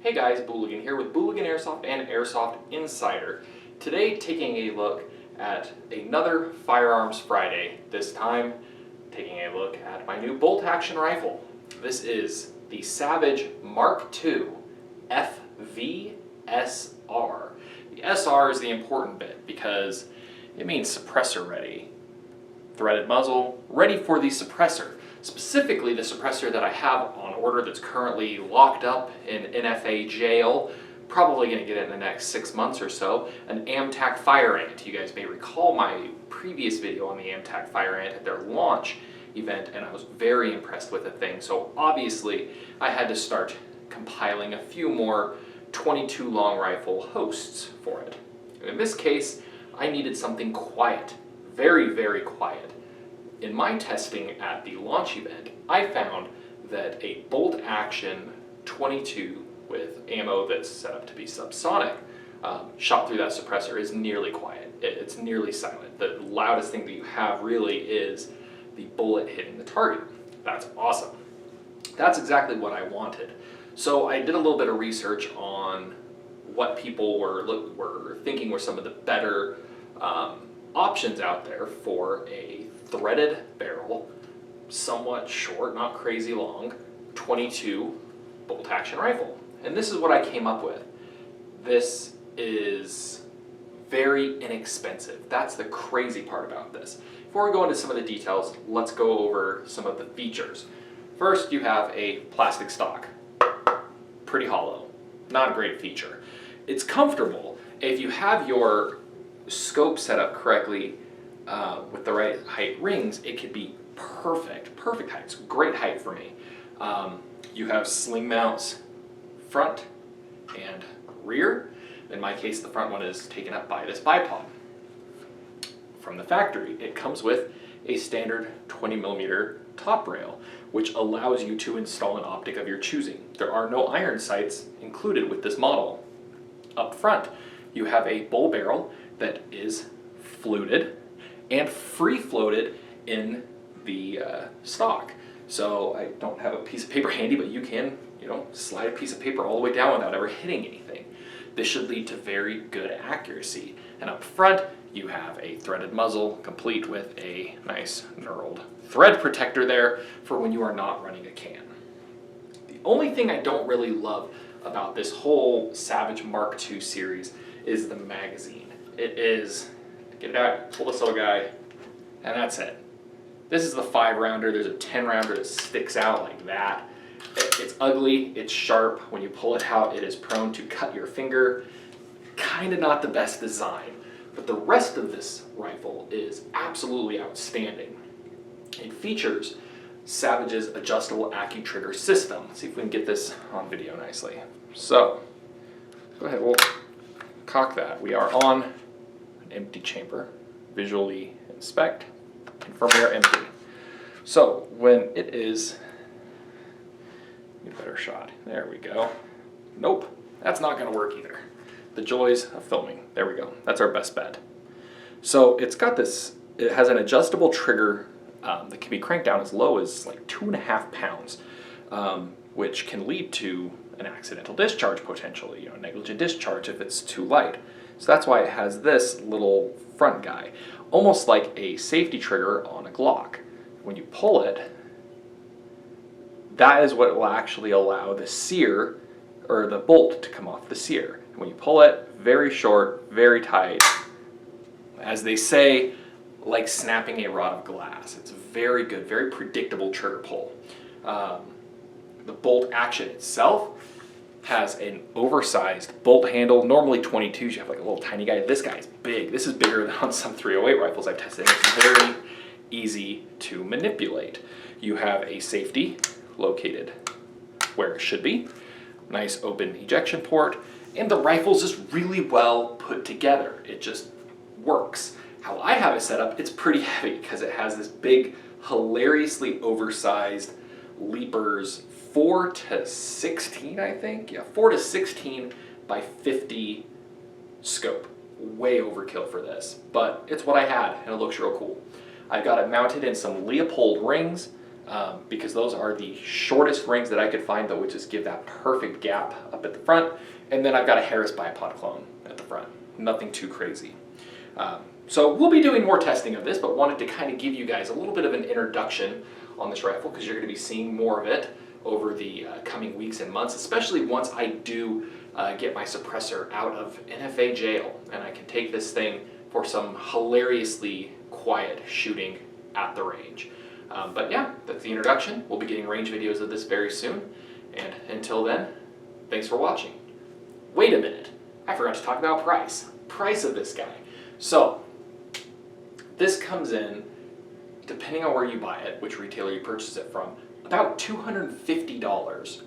Hey guys, Booligan here with Booligan Airsoft and Airsoft Insider. Today taking a look at another Firearms Friday, this time taking a look at my new bolt action rifle. This is the Savage Mark II FV SR. The SR is the important bit because it means suppressor ready. Threaded muzzle, ready for the suppressor. Specifically the suppressor that I have on order that's currently locked up in NFA jail, probably going to get it in the next 6 months or so, an MKII Fire Ant. You guys may recall my previous video on the MKII Fire Ant at their launch event, and I was very impressed with the thing. So obviously I had to start compiling a few more 22 long rifle hosts for it. And in this case, I needed something quiet, very, very quiet. In my testing at the launch event, I found that a bolt action 22 with ammo that's set up to be subsonic shot through that suppressor is nearly quiet. It's nearly silent. The loudest thing that you have really is the bullet hitting the target. That's awesome. That's exactly what I wanted. So I did a little bit of research on what people were thinking were some of the better options out there for a threaded barrel, somewhat short, not crazy long, 22 bolt action rifle. And this is what I came up with. This is very inexpensive. That's the crazy part about this. Before we go into some of the details, let's go over some of the features. First, you have a plastic stock. Pretty hollow. Not a great feature. It's comfortable. If you have your scope set up correctly with the right height rings, it could be perfect height. It's great height for me. You have sling mounts front and rear. In my case, the front one is taken up by this bipod. From the factory, it comes with a standard 20mm top rail, which allows you to install an optic of your choosing. There are no iron sights included with this model. Up front, you have a bull barrel that is fluted and free floated in the stock. So I don't have a piece of paper handy, but you can, slide a piece of paper all the way down without ever hitting anything. This should lead to very good accuracy. And up front, you have a threaded muzzle complete with a nice knurled thread protector there for when you are not running a can. The only thing I don't really love about this whole Savage Mark II series is the magazine. It is, get it out, pull this little guy, and that's it. This is the 5-rounder. There's a 10-rounder that sticks out like that. It's ugly, it's sharp. When you pull it out, it is prone to cut your finger. Kind of not the best design, but the rest of this rifle is absolutely outstanding. It features Savage's adjustable AccuTrigger system. Let's see if we can get this on video nicely. So, go ahead, we'll cock that. We are on an empty chamber. Visually inspect, confirm we are empty. So, when it is, get a better shot. There we go. Nope, that's not going to work either. The joys of filming. There we go. That's our best bet. So, it's got this, it has an adjustable trigger that can be cranked down as low as like 2.5 pounds, which can lead to an accidental discharge potentially, negligent discharge if it's too light. So that's why it has this little front guy, almost like a safety trigger on a Glock. When you pull it, that is what will actually allow the sear, or the bolt, to come off the sear. When you pull it, very short, very tight, as they say, like snapping a rod of glass. It's very good, very predictable trigger pull. The bolt action itself has an oversized bolt handle. Normally 22s, you have like a little tiny guy. This guy is big. This is bigger than on some 308 rifles I've tested. It's very easy to manipulate. You have a safety located where it should be. Nice open ejection port. And the rifle's just really well put together. It just works. How I have it set up, it's pretty heavy because it has this big, hilariously oversized Leapers 4-16, I think. Yeah, 4-16 by 50 scope. Way overkill for this, but it's what I had, and it looks real cool. I've got it mounted in some Leopold rings. because those are the shortest rings that I could find that would just give that perfect gap up at the front. And then I've got a Harris bipod clone at the front. Nothing too crazy. So we'll be doing more testing of this, but wanted to kind of give you guys a little bit of an introduction on this rifle, because you're going to be seeing more of it over the coming weeks and months, especially once I do get my suppressor out of NFA jail and I can take this thing for some hilariously quiet shooting at the range. But yeah, that's the introduction. We'll be getting range videos of this very soon. And until then, thanks for watching. Wait a minute, I forgot to talk about price. Price of this guy. So, this comes in, depending on where you buy it, which retailer you purchase it from, about $250.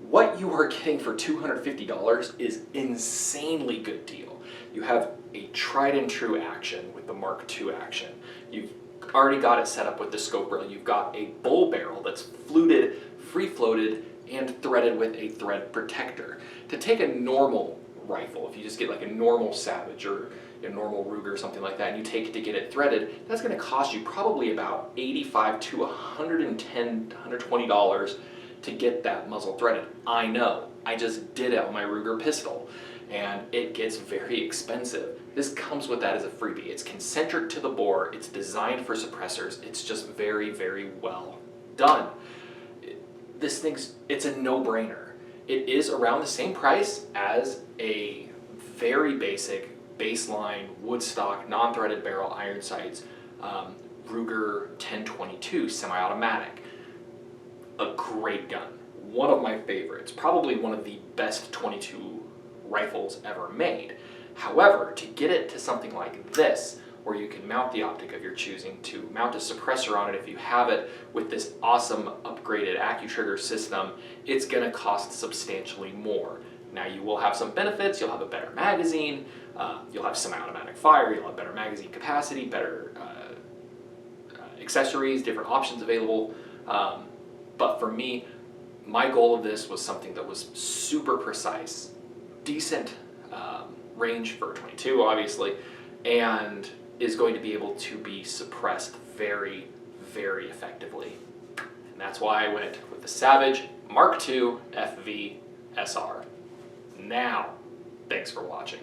What you are getting for $250 is insanely good deal. You have a tried and true action with the Mark II action. You've already got it set up with the scope rail. You've got a bull barrel that's fluted, free floated, and threaded with a thread protector. To take a normal rifle, if you just get like a normal Savage or a normal Ruger or something like that, and you take it to get it threaded, that's going to cost you probably about $85 to $110, $120 to get that muzzle threaded. I know, I just did it on my Ruger pistol, and it gets very expensive. This comes with that as a freebie. It's concentric to the bore, it's designed for suppressors, it's just very, very well done. This thing's, it's a no-brainer. It is around the same price as a very basic baseline woodstock non-threaded barrel iron sights Ruger 1022 semi-automatic. A great gun, one of my favorites, probably one of the best 22 rifles ever made. However, to get it to something like this, where you can mount the optic of your choosing, to mount a suppressor on it if you have it, with this awesome upgraded AccuTrigger system, it's going to cost substantially more. Now you will have some benefits. You'll have a better magazine, you'll have semi-automatic fire, you'll have better magazine capacity, better accessories, different options available. But for me, my goal of this was something that was super precise, decent range for 22 obviously, and is going to be able to be suppressed very, very effectively. And that's why I went with the Savage Mark II FV SR. Now, thanks for watching.